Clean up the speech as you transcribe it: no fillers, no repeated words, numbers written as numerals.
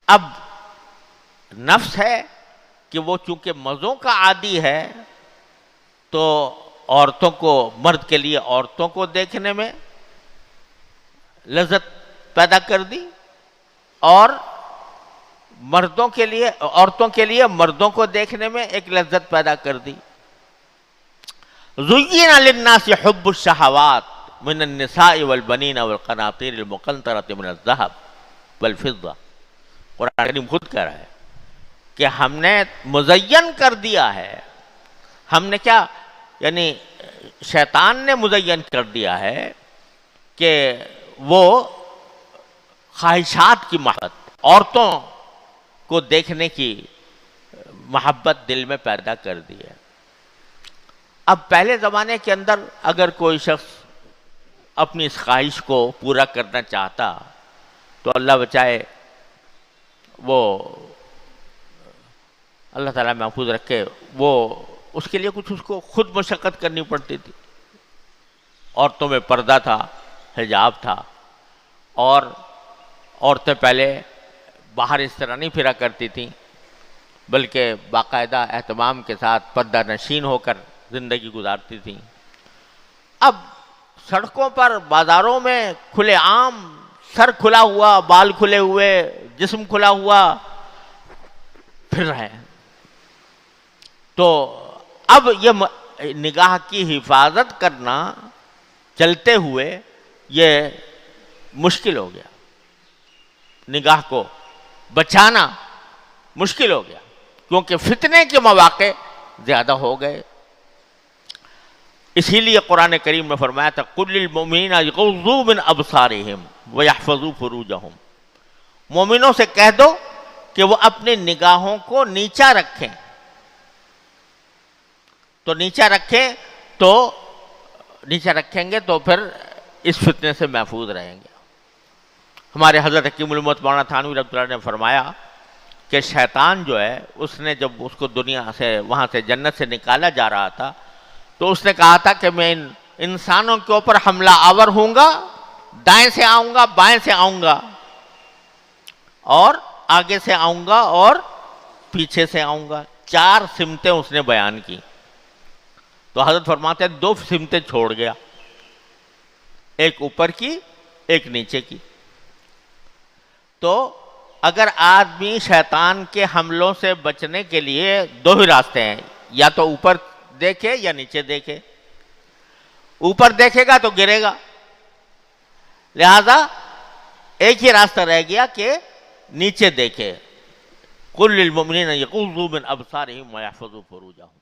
اب نفس ہے کہ وہ چونکہ مزوں کا عادی ہے تو عورتوں کو، مرد کے لیے عورتوں کو دیکھنے میں لذت پیدا کر دی، اور مردوں کے لیے، عورتوں کے لیے مردوں کو دیکھنے میں ایک لذت پیدا کر دی۔ زُيِّنَ لِلنَّاسِ حُبُّ الشَّهَوَاتِ مِنَ النِّسَاءِ وَالْبَنِينَ وَالْقَنَاطِيرِ الْمُقَنطَرَةِ مِنَ الذَّهَبِ وَالْفِضَّةِ۔ قرآن کریم خود کہہ رہا ہے کہ ہم نے مزین کر دیا ہے۔ ہم نے کیا، یعنی شیطان نے مزین کر دیا ہے کہ وہ خواہشات کی محبت، عورتوں کو دیکھنے کی محبت دل میں پیدا کر دی ہے۔ اب پہلے زمانے کے اندر اگر کوئی شخص اپنی اس خواہش کو پورا کرنا چاہتا تو اللہ بچائے وہ، اللہ تعالیٰ محفوظ رکھے، وہ اس کے لیے کچھ اس کو خود مشقت کرنی پڑتی تھی۔ عورتوں میں پردہ تھا، حجاب تھا، اور عورتیں پہلے باہر اس طرح نہیں پھرا کرتی تھیں بلکہ باقاعدہ اہتمام کے ساتھ پردہ نشین ہو کر زندگی گزارتی تھیں۔ اب سڑکوں پر، بازاروں میں کھلے عام، سر کھلا ہوا، بال کھلے ہوئے، جسم کھلا ہوا پھر رہے ہیں۔ تو اب یہ نگاہ کی حفاظت کرنا چلتے ہوئے یہ مشکل ہو گیا، نگاہ کو بچانا مشکل ہو گیا، کیونکہ فتنے کے مواقع زیادہ ہو گئے۔ اسی لیے قرآن کریم میں فرمایا تھا قُلْ لِلْمُؤْمِنِينَ يَغُضُّوا مِنْ أَبْصَارِهِمْ وَيَحْفَظُوا فُرُوجَهُمْ، مومنوں سے کہہ دو کہ وہ اپنی نگاہوں کو نیچا رکھیں، تو نیچا رکھیں گے تو پھر اس فتنے سے محفوظ رہیں گے۔ ہمارے حضرت حکیم الامت مولانا تھانوی رحمۃ اللہ نے فرمایا کہ شیطان جو ہے، اس نے جب اس کو دنیا سے، وہاں سے جنت سے نکالا جا رہا تھا تو اس نے کہا تھا کہ میں ان انسانوں کے اوپر حملہ آور ہوں گا، دائیں سے آؤں گا، بائیں سے آؤں گا، اور آگے سے آؤں گا اور پیچھے سے آؤں گا۔ 4 سمتیں اس نے بیان کی۔ تو حضرت فرماتے ہیں 2 سمتیں چھوڑ گیا، ایک اوپر کی، ایک نیچے کی۔ تو اگر آدمی شیطان کے حملوں سے بچنے کے لیے 2 ہی راستے ہیں، یا تو اوپر دیکھے یا نیچے دیکھے۔ اوپر دیکھے گا تو گرے گا، لہذا ایک ہی راستہ رہ گیا کہ نیچے دیکھے۔ قُلْ لِلْمُؤْمِنِينَ يَغُضُّوا مِنْ أَبْصَارِهِمْ وَيَحْفَظُوا فُرُوجَهُمْ۔